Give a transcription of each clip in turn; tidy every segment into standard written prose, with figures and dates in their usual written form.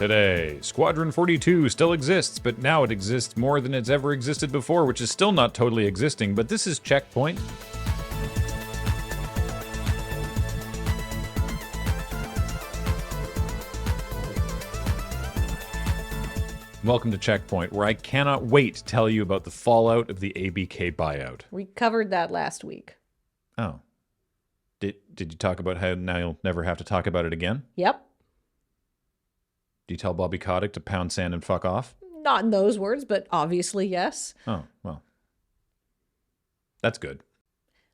Today, Squadron 42 still exists, but now it exists more than it's ever existed before, which is still not totally existing, but this is CheckPoint. Welcome to CheckPoint, where I cannot wait to tell you about the fallout of the ABK buyout. We covered that last week. Oh. Did you talk about how now you'll never have to talk about it again? Yep. Do you tell Bobby Kotick to pound sand and fuck off? Not in those words, but obviously yes. Oh, well. That's good.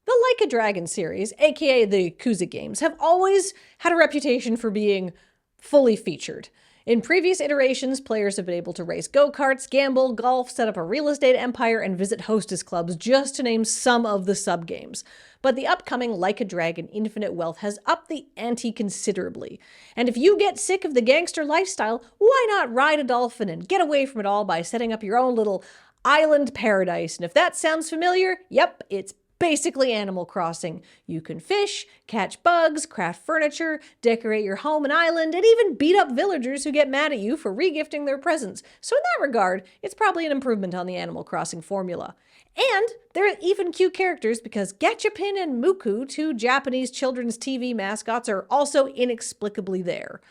The Like a Dragon series, aka the Kuza games, have always had a reputation for being fully featured. In previous iterations, players have been able to race go-karts, gamble, golf, set up a real estate empire, and visit hostess clubs, just to name some of the sub-games. But the upcoming Like a Dragon Infinite Wealth has upped the ante considerably. And if you get sick of the gangster lifestyle, why not ride a dolphin and get away from it all by setting up your own little island paradise? And if that sounds familiar, yep, it's basically Animal Crossing. You can fish, catch bugs, craft furniture, decorate your home and island, and even beat up villagers who get mad at you for regifting their presents. So in that regard, it's probably an improvement on the Animal Crossing formula. And there are even cute characters because Gachapin and Muku, two Japanese children's TV mascots, are also inexplicably there.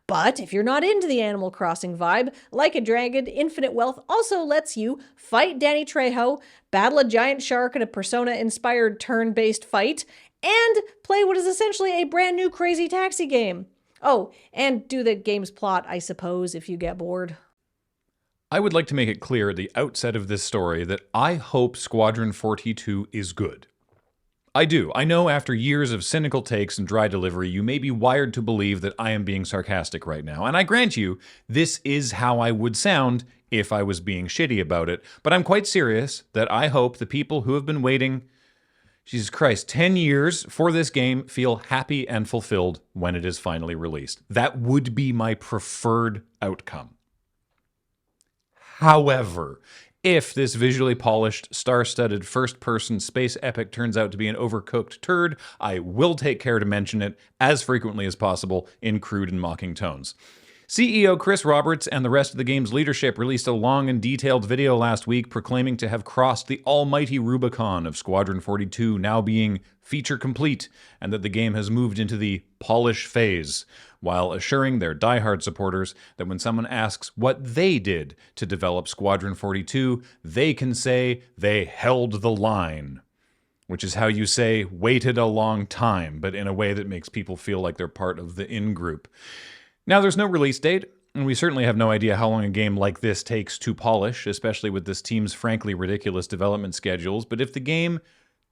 But if you're not into the Animal Crossing vibe, Like a Dragon Infinite Wealth also lets you fight Danny Trejo, battle a giant shark in a Persona-inspired turn-based fight, and play what is essentially a brand new Crazy Taxi game. Oh, and do the game's plot, I suppose, if you get bored. I would like to make it clear at the outset of this story that I hope Squadron 42 is good. I do. I know after years of cynical takes and dry delivery, you may be wired to believe that I am being sarcastic right now. And I grant you, this is how I would sound if I was being shitty about it. But I'm quite serious that I hope the people who have been waiting, Jesus Christ, 10 years for this game feel happy and fulfilled when it is finally released. That would be my preferred outcome. However, if this visually polished, star-studded, first-person space epic turns out to be an overcooked turd, I will take care to mention it as frequently as possible in crude and mocking tones. CEO Chris Roberts and the rest of the game's leadership released a long and detailed video last week proclaiming to have crossed the almighty Rubicon of Squadron 42 now being feature complete, and that the game has moved into the polish phase, while assuring their diehard supporters that when someone asks what they did to develop Squadron 42, they can say they held the line. Which is how you say waited a long time, but in a way that makes people feel like they're part of the in-group. Now, there's no release date, and we certainly have no idea how long a game like this takes to polish, especially with this team's frankly ridiculous development schedules, but if the game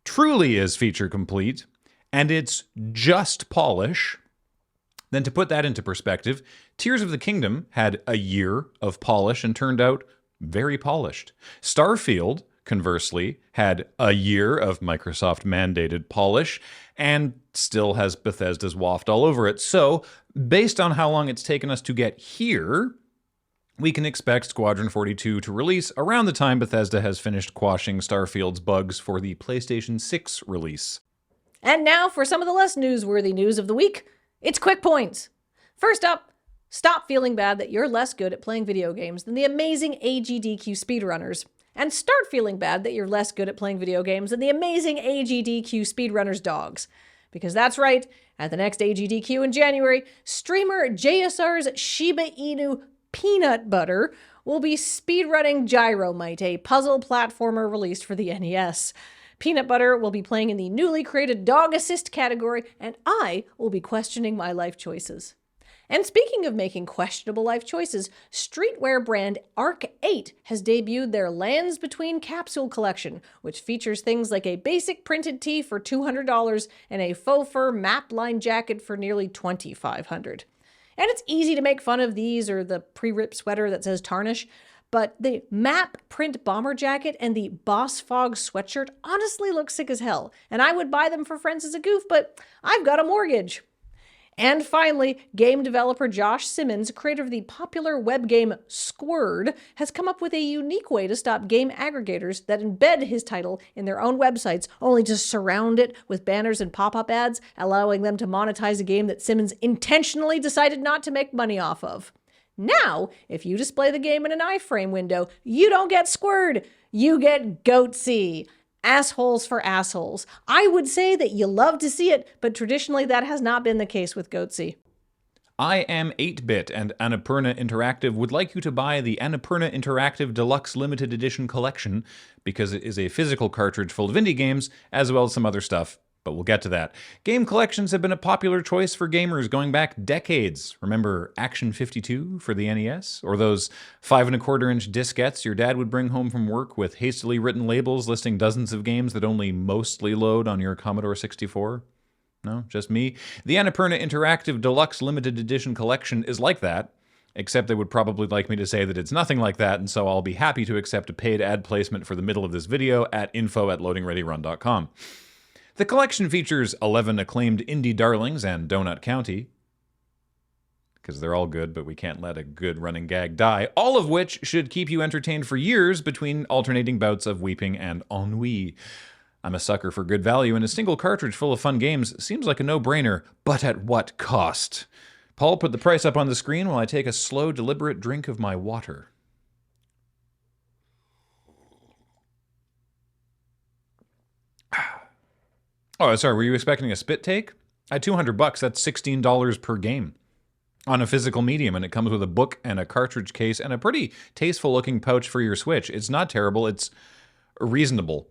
truly is feature complete, and it's just polish, then to put that into perspective, Tears of the Kingdom had a year of polish and turned out very polished. Starfield, conversely, had a year of Microsoft-mandated polish and still has Bethesda's waft all over it. So, based on how long it's taken us to get here, we can expect Squadron 42 to release around the time Bethesda has finished quashing Starfield's bugs for the PlayStation 6 release. And now for some of the less newsworthy news of the week, it's QuickPoints. First up, stop feeling bad that you're less good at playing video games than the amazing AGDQ speedrunners. And start feeling bad that you're less good at playing video games than the amazing AGDQ speedrunners' dogs. Because that's right, at the next AGDQ in January, streamer JSR's Shiba Inu Peanut Butter will be speedrunning Gyromite, a puzzle platformer released for the NES. Peanut Butter will be playing in the newly created Dog Assist category, and I will be questioning my life choices. And speaking of making questionable life choices, streetwear brand Arc 8 has debuted their Lands Between capsule collection, which features things like a basic printed tee for $200 and a faux fur map-lined jacket for nearly $2,500. And it's easy to make fun of these or the pre-ripped sweater that says tarnish, but the map print bomber jacket and the Boss Fog sweatshirt honestly look sick as hell, and I would buy them for friends as a goof, but I've got a mortgage. And finally, game developer Josh Simmons, creator of the popular web game Squird, has come up with a unique way to stop game aggregators that embed his title in their own websites, only to surround it with banners and pop-up ads, allowing them to monetize a game that Simmons intentionally decided not to make money off of. Now, if you display the game in an iframe window, you don't get Squird, you get Goatsy. Assholes for assholes. I would say that you love to see it, but traditionally that has not been the case with Goatsy. I Am 8-Bit and Annapurna Interactive would like you to buy the Annapurna Interactive Deluxe Limited Edition Collection because it is a physical cartridge full of indie games, as well as some other stuff, but we'll get to that. Game collections have been a popular choice for gamers going back decades. Remember Action 52 for the NES? Or those 5¼ inch diskettes your dad would bring home from work with hastily written labels listing dozens of games that only mostly load on your Commodore 64? No, just me? The Annapurna Interactive Deluxe Limited Edition Collection is like that, except they would probably like me to say that it's nothing like that, and so I'll be happy to accept a paid ad placement for the middle of this video at info@loadingreadyrun.com. The collection features 11 acclaimed indie darlings and Donut County, because they're all good, but we can't let a good running gag die, all of which should keep you entertained for years between alternating bouts of weeping and ennui. I'm a sucker for good value, and a single cartridge full of fun games seems like a no-brainer, but at what cost? Paul, put the price up on the screen while I take a slow, deliberate drink of my water. Oh, sorry, were you expecting a spit take? At $200, that's $16 per game on a physical medium, and it comes with a book and a cartridge case and a pretty tasteful-looking pouch for your Switch. It's not terrible, it's reasonable.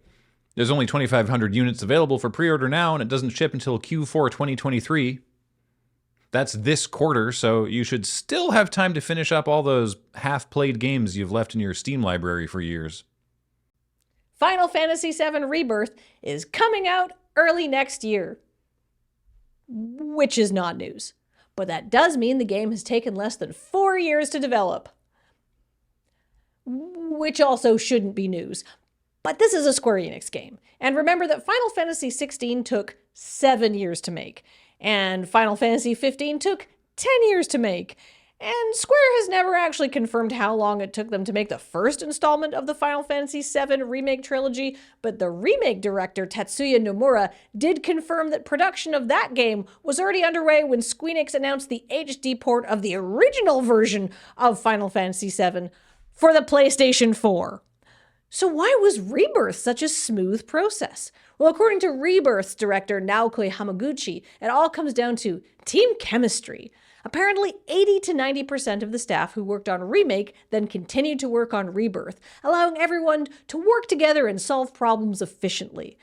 There's only 2,500 units available for pre-order now, and it doesn't ship until Q4 2023. That's this quarter, so you should still have time to finish up all those half-played games you've left in your Steam library for years. Final Fantasy VII Rebirth is coming out early next year, which is not news. But that does mean the game has taken less than 4 years to develop, which also shouldn't be news. But this is a Square Enix game. And remember that Final Fantasy XVI took 7 years to make, and Final Fantasy XV took 10 years to make. And Square has never actually confirmed how long it took them to make the first installment of the Final Fantasy VII Remake trilogy, but the remake director Tetsuya Nomura did confirm that production of that game was already underway when Square Enix announced the HD port of the original version of Final Fantasy VII for the PlayStation 4. So why was Rebirth such a smooth process? Well, according to Rebirth's director Naokoi Hamaguchi, it all comes down to team chemistry. Apparently, 80 to 90% of the staff who worked on Remake then continued to work on Rebirth, allowing everyone to work together and solve problems efficiently.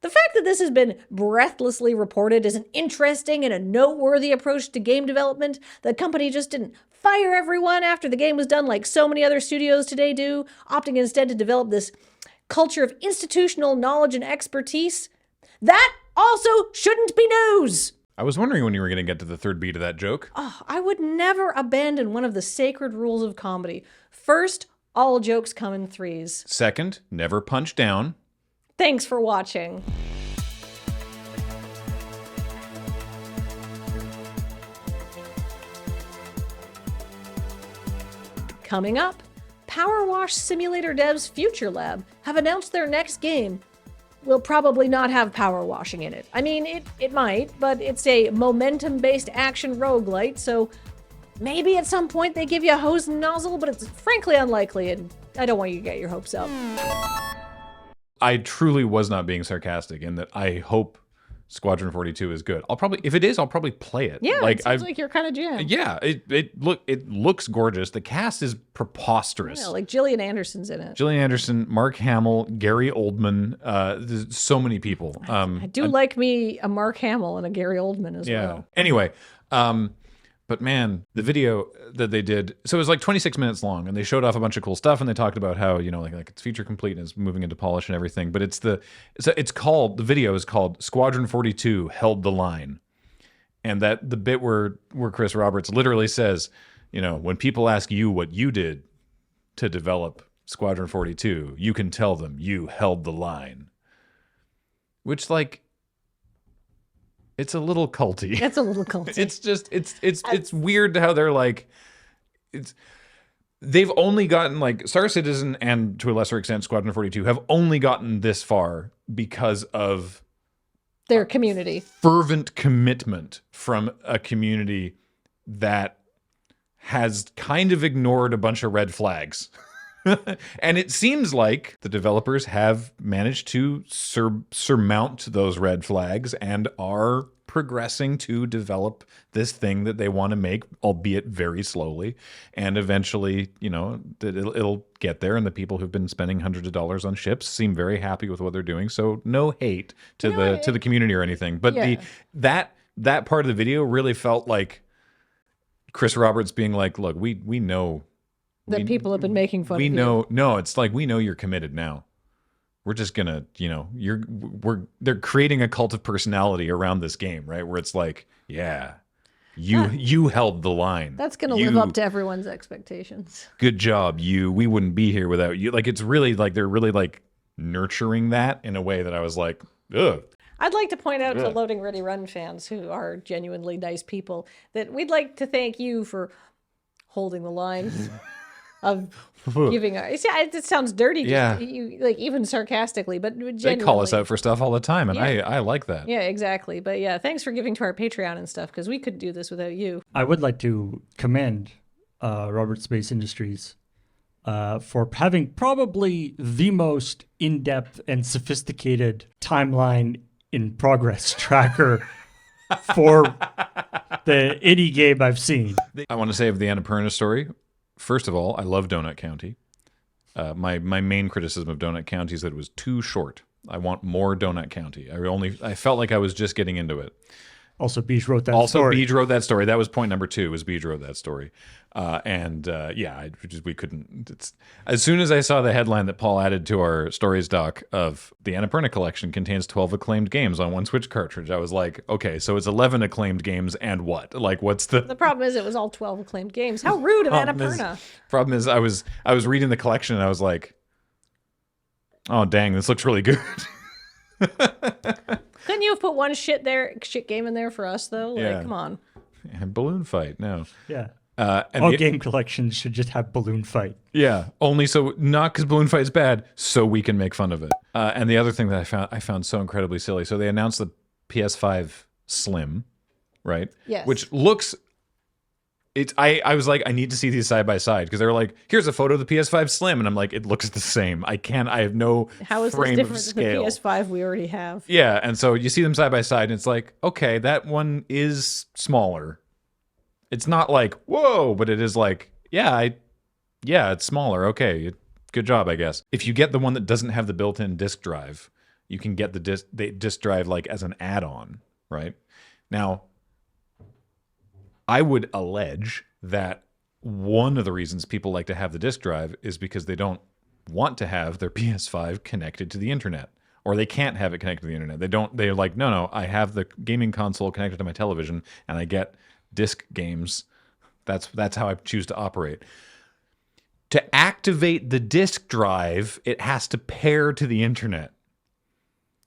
The fact that this has been breathlessly reported as an interesting and a noteworthy approach to game development, the company just didn't fire everyone after the game was done like so many other studios today do, opting instead to develop this culture of institutional knowledge and expertise, that also shouldn't be news. I was wondering when you were going to get to the third beat of that joke. Oh, I would never abandon one of the sacred rules of comedy. First, all jokes come in threes. Second, never punch down. Thanks for watching. Coming up, Power Wash Simulator devs Future Lab have announced their next game will probably not have power washing in it. I mean, it might, but it's a momentum-based action roguelite, so maybe at some point they give you a hose and nozzle, but it's frankly unlikely, and I don't want you to get your hopes up. I truly was not being sarcastic in that I hope Squadron 42 is good. If it is, I'll probably play it. Yeah, it seems like your kind of jam. Yeah, it looks gorgeous. The cast is preposterous. Yeah, like Gillian Anderson's in it. Gillian Anderson, Mark Hamill, Gary Oldman, there's so many people. I do like me a Mark Hamill and a Gary Oldman as well. Anyway, but man, the video that they did, so it was like 26 minutes long, and they showed off a bunch of cool stuff, and they talked about how, like it's feature complete and it's moving into polish and everything. But the video is called Squadron 42 Held the Line. And that the bit where Chris Roberts literally says, when people ask you what you did to develop Squadron 42, you can tell them you held the line. Which, it's a little culty. It's a little culty. It's just, it's weird how they're like, they've only gotten, Star Citizen and to a lesser extent Squadron 42 have only gotten this far because of their community. Fervent commitment from a community that has kind of ignored a bunch of red flags. And it seems like the developers have managed to surmount those red flags and are progressing to develop this thing that they want to make, albeit very slowly. And eventually, it'll get there. And the people who've been spending hundreds of dollars on ships seem very happy with what they're doing. So no hate to the community or anything. But that part of the video really felt like Chris Roberts being like, look, we know that people have been making fun of you. No, it's like, we know you're committed now. We're just gonna, they're creating a cult of personality around this game, right? Where it's like, yeah, you held the line. That's gonna live up to everyone's expectations. Good job, you. We wouldn't be here without you. Like, it's really like they're really like nurturing that in a way that I was like, ugh. I'd like to point out to Loading Ready Run fans who are genuinely nice people that we'd like to thank you for holding the line. Of giving it sounds dirty, even sarcastically, but genuinely. They call us out for stuff all the time, and I like that. Yeah, exactly. But yeah, thanks for giving to our Patreon and stuff, because we couldn't do this without you. I would like to commend Robert Space Industries for having probably the most in-depth and sophisticated timeline in progress tracker for the any game I've seen. I want to save the Annapurna story. First of all, I love Donut County. My main criticism of Donut County is that it was too short. I want more Donut County. I felt like I was just getting into it. Also, Beej wrote that story. Also, Beej wrote that story. That was point number 2, was Beej wrote that story. We couldn't. As soon as I saw the headline that Paul added to our stories doc of the Annapurna collection contains 12 acclaimed games on one Switch cartridge, I was like, okay, so it's 11 acclaimed games and what? Like, what's the... The problem is it was all 12 acclaimed games. How rude of Annapurna. Problem is I was reading the collection and I was like, oh, dang, this looks really good. Couldn't you have put one shit game in there for us, though? Like, come on. And Balloon Fight, no. Yeah. All game collections should just have Balloon Fight. Yeah, not because Balloon Fight is bad, so we can make fun of it. And the other thing that I found so incredibly silly, so they announced the PS5 Slim, right? Yes. Which looks... I was like, I need to see these side by side, because they were like, here's a photo of the PS5 Slim, and I'm like, it looks the same. I have no How is frame this of different scale. than the PS5 we already have? Yeah, and so you see them side by side, and it's like, okay, that one is smaller. It's not like, whoa, but it is like, it's smaller. Okay, good job, I guess. If you get the one that doesn't have the built-in disk drive, you can get the disk drive like as an add-on, right? Now, I would allege that one of the reasons people like to have the disk drive is because they don't want to have their PS5 connected to the internet, or they can't have it connected to the internet. They're like, no, I have the gaming console connected to my television and I get disc games. That's how I choose to operate. To activate the disk drive, it has to pair to the internet.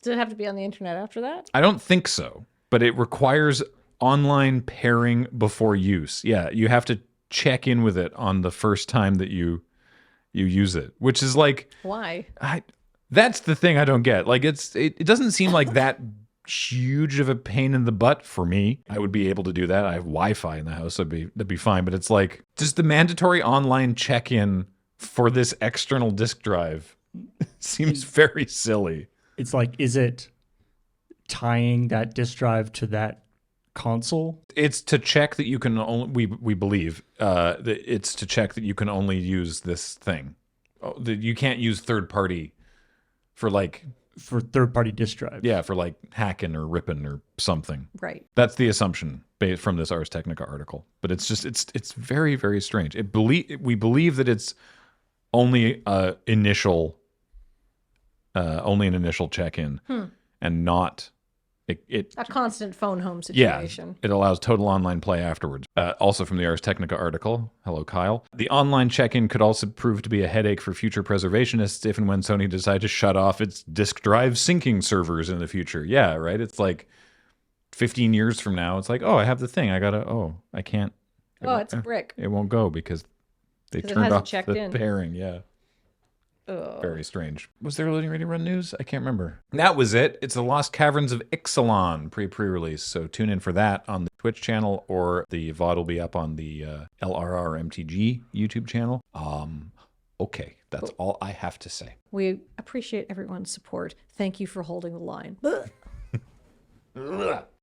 Does it have to be on the internet after that? I don't think so, but it requires online pairing before use. Yeah, you have to check in with it on the first time that you use it, which is like, why? That's the thing I don't get. Like, it doesn't seem like that huge of a pain in the butt for me. I would be able to do that. I have Wi-Fi in the house. That'd be fine. But it's like, just the mandatory online check-in for this external disk drive seems very silly. It's like, is it tying that disk drive to that console? It's to check that you can only, we believe that it's to check that you can only use this thing. That you can't use third-party for third-party disk drives. Yeah, for like hacking or ripping or something. Right. That's the assumption from this Ars Technica article. But it's just it's very, very strange. We believe that it's only an initial check-in and not a constant phone home situation. Yeah, it allows total online play afterwards. Also from the Ars Technica article, hello Kyle. The online check-in could also prove to be a headache for future preservationists if and when Sony decide to shut off its disk drive syncing servers in the future. Yeah, right? It's like 15 years from now, it's like, oh, I have the thing. I can't. Oh, it's a brick. It won't go because they turned off the in. pairing, yeah. Very strange. Was there Loading Ready Run news? I can't remember. That was it. It's the Lost Caverns of Ixalan pre-release. So tune in for that on the Twitch channel, or the VOD will be up on the LRRMTG YouTube channel. Okay, that's all I have to say. We appreciate everyone's support. Thank you for holding the line.